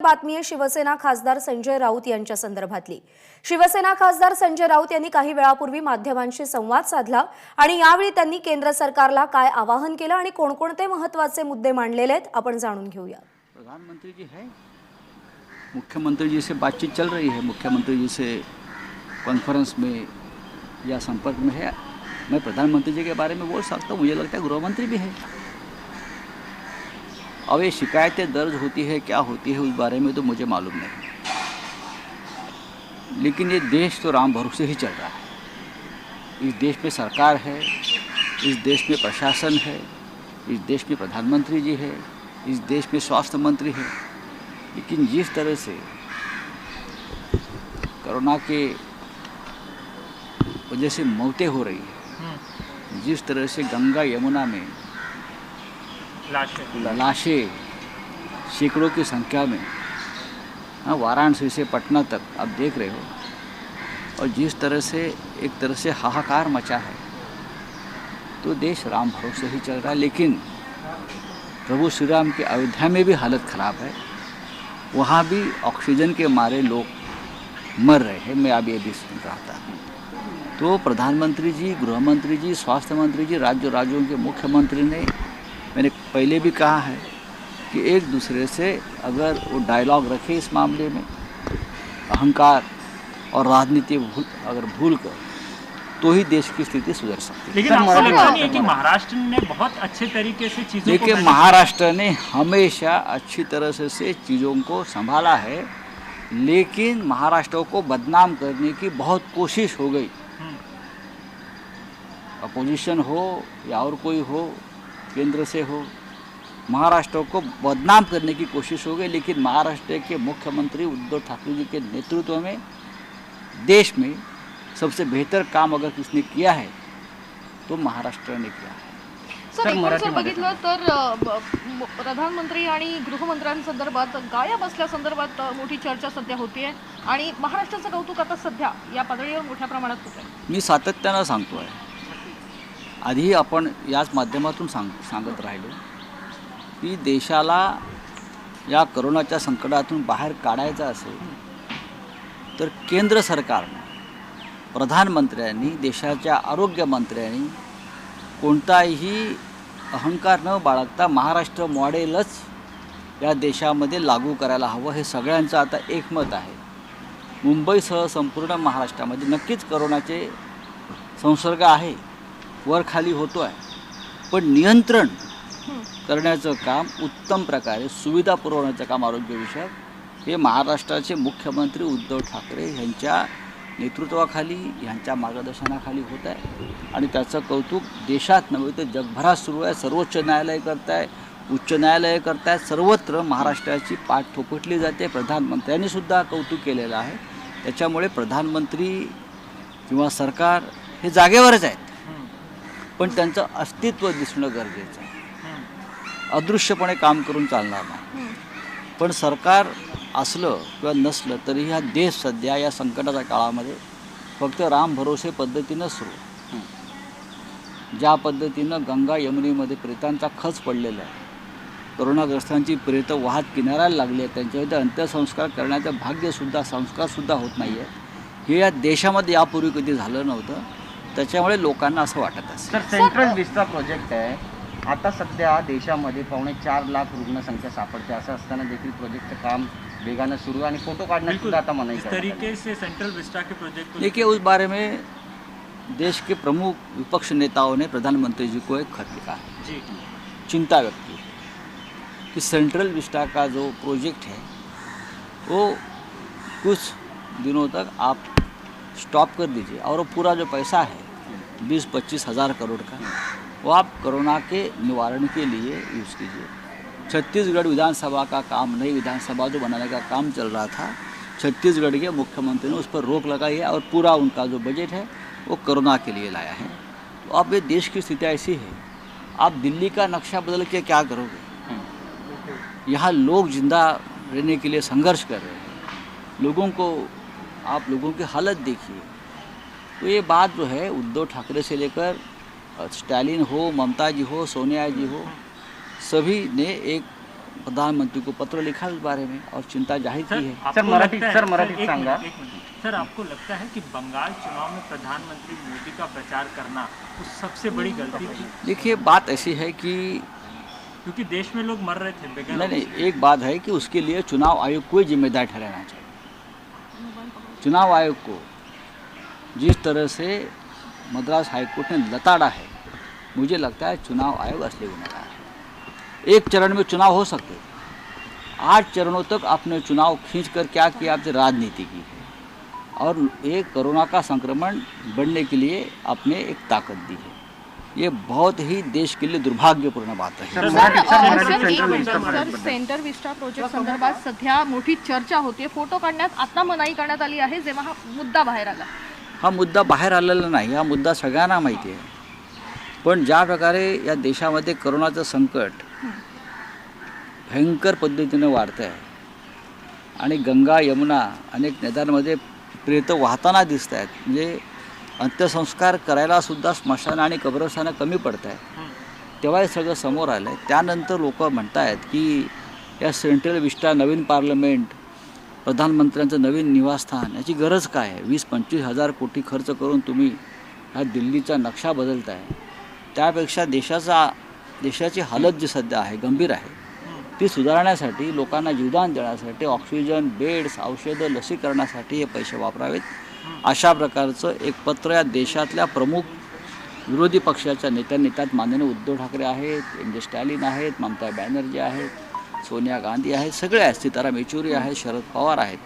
बातमी आहे शिवसेना खासदार संजय राऊत यांच्या संदर्भातली। शिवसेना खासदार संजय राऊत यांनी काही वेळापूर्वी माध्यमांशी संवाद साधला आणि यावेळी त्यांनी केंद्र सरकारला काय आवाहन केलं आणि कोणकोणते महत्त्वाचे मुद्दे मांडलेले आहेत आपण जाणून घेऊया। प्रधानमंत्री जी है, मुख्यमंत्री जी से बातचीत चल रही है, मुख्यमंत्री जी से कॉन्फ्रेंस में या संपर्क में है। मैं प्रधानमंत्री जी के बारे में बोल सकता हूँ, मुझे लगता है गृहमंत्री भी है। अब ये शिकायतें दर्ज होती है क्या होती है उस बारे में तो मुझे मालूम नहीं, लेकिन ये देश तो राम भरोसे ही चल रहा है। इस देश में सरकार है, इस देश में प्रशासन है, इस देश में प्रधानमंत्री जी है, इस देश में स्वास्थ्य मंत्री है। लेकिन जिस तरह से कोरोना के वजह से मौतें हो रही है, जिस तरह से गंगा यमुना में लाशें सैकड़ों की संख्या में, हाँ, वाराणसी से पटना तक आप देख रहे हो, और जिस तरह से एक तरह से हाहाकार मचा है, तो देश राम भरोसे ही चल रहा है। लेकिन प्रभु श्री राम के अयोध्या में भी हालत ख़राब है, वहाँ भी ऑक्सीजन के मारे लोग मर रहे हैं। मैं अभी अभी सुन रहा था। तो प्रधानमंत्री जी, गृहमंत्री जी, स्वास्थ्य मंत्री जी, राज्यों के मुख्यमंत्री ने, मैंने पहले भी कहा है कि एक दूसरे से अगर वो डायलॉग रखे इस मामले में, अहंकार और राजनीति अगर भूल कर, तो ही देश की स्थिति सुधर सकती है। लेकिन आपको लगता नहीं है कि महाराष्ट्र ने बहुत अच्छे तरीके से चीज़ों को, देखिए, महाराष्ट्र ने हमेशा अच्छी तरह से चीज़ों को संभाला है, लेकिन महाराष्ट्र को बदनाम करने की बहुत कोशिश हो गई। अपोजिशन हो या और कोई हो, केंद्र से हो, महाराष्ट्र को बदनाम करने की कोशिश हो गई। लेकिन महाराष्ट्र के मुख्यमंत्री उद्धव ठाकरे जी के नेतृत्व में देश में सबसे बेहतर काम अगर किसने किया है तो महाराष्ट्र ने किया है। सर, जर बघितलं तर प्रधानमंत्री आणि गृहमंत्र्यांसंदर्भात गायब असल्यासंदर्भात मोठी चर्चा सध्या होतीये आणि महाराष्ट्राचं कौतुक आता सध्या या पातळीवर मोठ्या प्रमाणात होत आहे। मी सातत्यानं सांगतोय, आधी आपण याच माध्यमातून सांगत राहिलो की देशाला या कोरोनाच्या संकटातून बाहेर काढायचं असेल तर केंद्र सरकारने, प्रधानमंत्र्यांनी, देशाच्या आरोग्यमंत्र्यांनी कोणताही अहंकार न बाळगता महाराष्ट्र मॉडेलच या देशामध्ये लागू करायला हवं, हे सगळ्यांचं आता एकमत आहे। मुंबईसह संपूर्ण महाराष्ट्रामध्ये नक्कीच कोरोनाचे संसर्ग आहे, वर खाली होतो आहे, पण नियंत्रण करण्याचं काम, उत्तम प्रकारे सुविधा पुरवण्याचं काम आरोग्यविषयक हे महाराष्ट्राचे मुख्यमंत्री उद्धव ठाकरे यांच्या नेतृत्वाखाली, यांच्या मार्गदर्शनाखाली होत आहे आणि त्याचं कौतुक देशात नव्हे तर जगभरात सुरू आहे। सर्वोच्च न्यायालय करत आहे, उच्च न्यायालय करत आहे, सर्वत्र महाराष्ट्राची पाठ थोपटली जाते। प्रधानमंत्र्यांनी सुद्धा कौतुक केलेलं आहे। त्याच्यामुळे प्रधानमंत्री किंवा सरकार हे जागेवरच आहेत, पण त्यांचं अस्तित्व दिसणं गरजेचं आहे। अदृश्यपणे काम करून चालणार नाही। पण सरकार असलं किंवा नसलं तरी हा देश सध्या या संकटाच्या काळामध्ये फक्त राम भरोसे पद्धतीनं सुरू, ज्या पद्धतीनं गंगा यमुनेमध्ये प्रेतांचा खच पडलेला आहे, कोरोनाग्रस्तांची प्रेतं वाहत किनाऱ्याला लागली आहेत, त्यांच्यावर अंत्यसंस्कार करण्याचं भाग्यसुद्धा, संस्कारसुद्धा होत नाही आहे, हे या देशामध्ये यापूर्वी कधी झालं नव्हतं। त्याच्यामुळे लोकांना असं वाटत असेल। सर, सेंट्रल विस्टा प्रोजेक्ट आहे, आता सध्या देशामध्ये 4.25 लाख रुग्णसंख्या सापडते, असं असताना देखील प्रोजेक्टचं काम वेगानं सुरू आणि फोटो काढण्यात सुद्धा आता मनाई इस तरीके से सेंट्रल विस्टा के प्रोजेक्ट को, देखिए, उस बारे में देश के प्रमुख विपक्ष नेताओं ने प्रधानमंत्री जी को एक खत लिखा है, जी, चिंता व्यक्त की कि सेंट्रल विस्टा का जो प्रोजेक्ट है वो कुछ दिनों तक आप स्टॉप कर दीजिए और वो पूरा जो पैसा है 20-25 हज़ार करोड़ का, वो आप कोरोना के निवारण के लिए यूज़ कीजिए। छत्तीसगढ़ विधानसभा का काम, नई विधानसभा जो बनाने का काम चल रहा था, छत्तीसगढ़ के मुख्यमंत्री ने उस पर रोक लगाई है और पूरा उनका जो बजट है वो कोरोना के लिए लाया है। तो अब ये देश की स्थिति ऐसी है, आप दिल्ली का नक्शा बदल के क्या करोगे? यहाँ लोग जिंदा रहने के लिए संघर्ष कर रहे हैं, लोगों को, आप लोगों की हालत देखिए। तो ये बात जो है उद्धव ठाकरे से लेकर स्टालिन हो, ममता जी हो, सोनिया जी हो, सभी ने एक प्रधानमंत्री को पत्र लिखा है उस बारे में और चिंता जाहिर की है। आपको मराठी- लगता है- सर, मराठी एक सांगा. मिनिट, एक मिनिट. सर आपको लगता है कि बंगाल चुनाव में प्रधानमंत्री मोदी का प्रचार करना वो सबसे बड़ी गलती थी? देखिए बात ऐसी है कि क्योंकि देश में लोग मर रहे थे बगैर नहीं, एक बात है कि उसके लिए चुनाव आयोग को ही जिम्मेदार ठहराना चाहिए। चुनाव आयोग को जिस तरह से मद्रास हाईकोर्ट ने लताड़ा है, मुझे लगता है चुनाव आयोग असली गुनहगार है। एक चरण में चुनाव हो सकते थे, 8 चरणों तक आपने चुनाव खींच कर क्या किया, आपने राजनीति की है और एक कोरोना का संक्रमण बढ़ने के लिए आपने एक ताकत दी है। ये बहुत ही देश के लिए दुर्भाग्यपूर्ण बात है। Sir, Marathi- sir, Marathi sir, एक सेंट्रल मिनिट, मिनिस्टर सर, मराठीबद्दल. सेंटर विस्टा प्रोजेक्ट संदर्भात सध्या मोठी चर्चा होतीये. फोटो काढण्यात आता मनाई करण्यात आली आहे जेव्हा हा मुद्दा बाहेर आला. हा मुद्दा बाहेर आलेला नाही, हा मुद्दा सगळ्यांना माहिती आहे. पण ज्या प्रकारे या देशामध्ये करोनाचं संकट भयंकर पद्धतीने वाढतं आहे आणि गंगा यमुना अनेक नद्यांमध्ये प्रेत वाहताना दिसत आहेत, म्हणजे अंत्यसंस्कार करायलासुद्धा स्मशान आणि कब्रस्थानं कमी पडत आहे, तेव्हा हे सगळं समोर आलं आहे. त्यानंतर लोक म्हणत आहेत की या सेंट्रल विस्टा नवीन पार्लमेंट, प्रधानमंत्र्यांचं नवीन निवासस्थान याची गरज काय आहे? 20-25 हजार कोटी खर्च करून तुम्ही हा दिल्लीचा नक्षा बदलताय. त्यापेक्षा देशाची हालत जी सध्या आहे गंभीर आहे, ती सुधारण्यासाठी लोकांना जीवदान देण्यासाठी ऑक्सिजन, बेड्स, औषधं, लसीकरणासाठी हे पैसे वापरावेत, अशा प्रकारचं एक पत्र या देशातल्या प्रमुख विरोधी पक्षाच्या नेत्यांनी, त्यात माननीय उद्धव ठाकरे आहेत, एम.जे. स्टॅलिन आहेत, ममता बॅनर्जी आहेत, सोनिया गांधी आहेत, सगळे आहेत, सीताराम येचुरी आहेत, शरद पवार आहेत,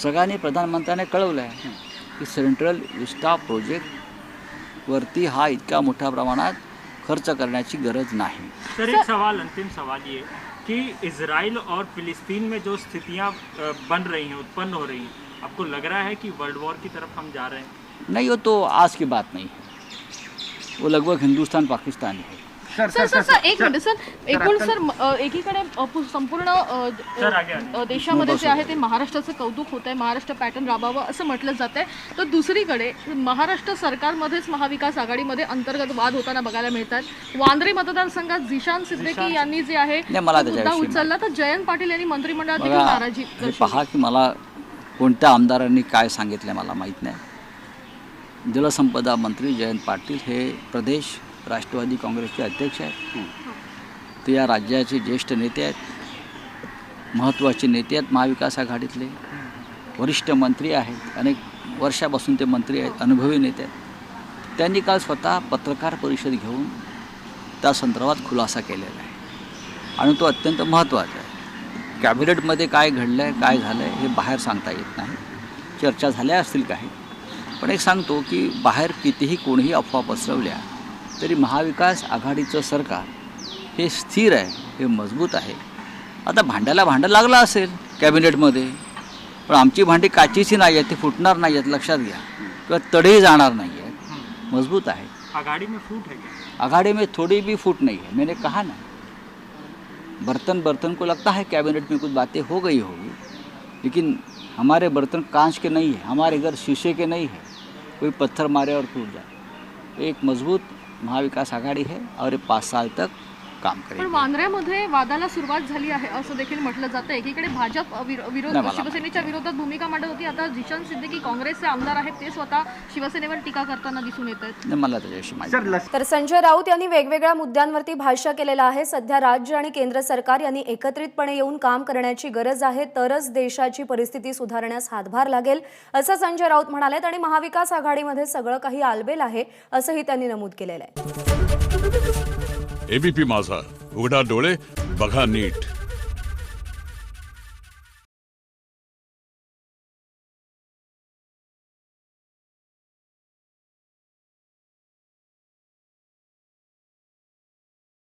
सगळ्यांनी प्रधानमंत्र्यांनी कळवलं आहे की सेंट्रल विस्टा प्रोजेक्टवरती हा इतक्या मोठ्या प्रमाणात खर्च करण्याची गरज नाही. सर एक सवाल, अंतिम सवाल ये कि इजराइल और फिलिस्तीन में जो स्थितियां बन रही हैं, उत्पन्न हो रही हैं, आपको लग रहा है कि वर्ल्ड वॉर की तरफ हम जा रहे हैं? नहीं, वो तो आज की बात नहीं है, वो लगभग हिंदुस्तान पाकिस्तान है. Sir, sir sir, sir sir एक मिनिट सर, एकूण आता- सर एकीकडे संपूर्ण सर, आगे, आगे. देशामध्ये जे आहे ते महाराष्ट्राचं कौतुक होत आहे, महाराष्ट्र पॅटर्न राबावं असं म्हटलं जात आहे. तर दुसरीकडे महाराष्ट्र सरकारमध्येच महाविकास आघाडीमध्ये अंतर्गत वाद होताना बघायला मिळतात. वांद्रे मतदारसंघात जिशान सिद्दीकी यांनी जे आहे नाही, मला तो मुद्दा त्याच्याविषयी उचलला, तर जयंत पाटील यांनी मंत्रिमंडळात देखील बघा, नाराजी हे दर्शवली. पहा की मला कोणत्या आमदारांनी काय सांगितलं मला माहीत नाही. जलसंपदा मंत्री जयंत पाटील हे प्रदेश राष्ट्रवादी काँग्रेसचे अध्यक्ष आहेत. ते या राज्याचे ज्येष्ठ नेते आहेत, महत्त्वाचे नेते आहेत, महाविकास आघाडीतले वरिष्ठ मंत्री आहेत, अनेक वर्षापासून ते मंत्री आहेत, अनुभवी नेते आहेत. त्यांनी काल स्वतः पत्रकार परिषद घेऊन त्या संदर्भात खुलासा केलेला आहे आणि तो अत्यंत महत्त्वाचा आहे. कॅबिनेटमध्ये काय घडलं आहे, काय झालं आहे हे बाहेर सांगता येत नाही. चर्चा झाल्या असतील काही, पण एक सांगतो की बाहेर कितीही कोणीही अफवा पसरवल्या तरी महाविकास आघाडीचं सरकार हे स्थिर आहे, हे मजबूत आहे. आता भांड्याला भांडं लागलं असेल कॅबिनेटमध्ये, पण आमची भांडी काचीची नाही आहेत, ती फुटणार नाही आहेत, लक्षात घ्या, किंवा तडेही जाणार नाही आहेत, मजबूत आहे. आघाड़ी में फूट है क्या? आघाड़ी में थोड़ी भी फूट नहीं है. मैंने कहा ना, बर्तन को लगता है कैबिनेट में कुछ बातें हो गई होगी, लेकिन हमारे बर्तन कांच के नहीं है, हमारे घर शीशे के नहीं है, कोई पत्थर मारे और टूट जाए. एक मजबूत महाविकास आघाडी है और ये 5 साल तक काम पण करेगी. वांद्र्यामध्ये वादाला सुरुवात झाली आहे असं देखील म्हटलं जातं. एकीकडे भाजप विरोध नाही, मला शिवसेनेच्या विरोधात भूमिका मांडत होती. आता जिशान सिद्दीकी काँग्रेसचे आमदार आहेत, ते स्वतः शिवसेनेवर टीका करताना दिसून येत आहेत. नाही, मला त्याच्याविषयी माहिती सर, नाही. लस तर संजय राऊत यांनी वेगवेगळ्या मुद्द्यांवरती भाष्य केलेलं आहे. सध्या राज्य आणि केंद्र सरकार यांनी एकत्रितपणे येऊन काम करण्याची गरज आहे, तरच देशाची परिस्थिती सुधारण्यास हातभार लागेल असं संजय राऊत म्हणालेत. आणि महाविकास आघाडीमध्ये सगळं काही आलबेल आहे असंही त्यांनी नमूद केलेलं आहे. एबीपी माझा, उघडा डोळे बघा नीट.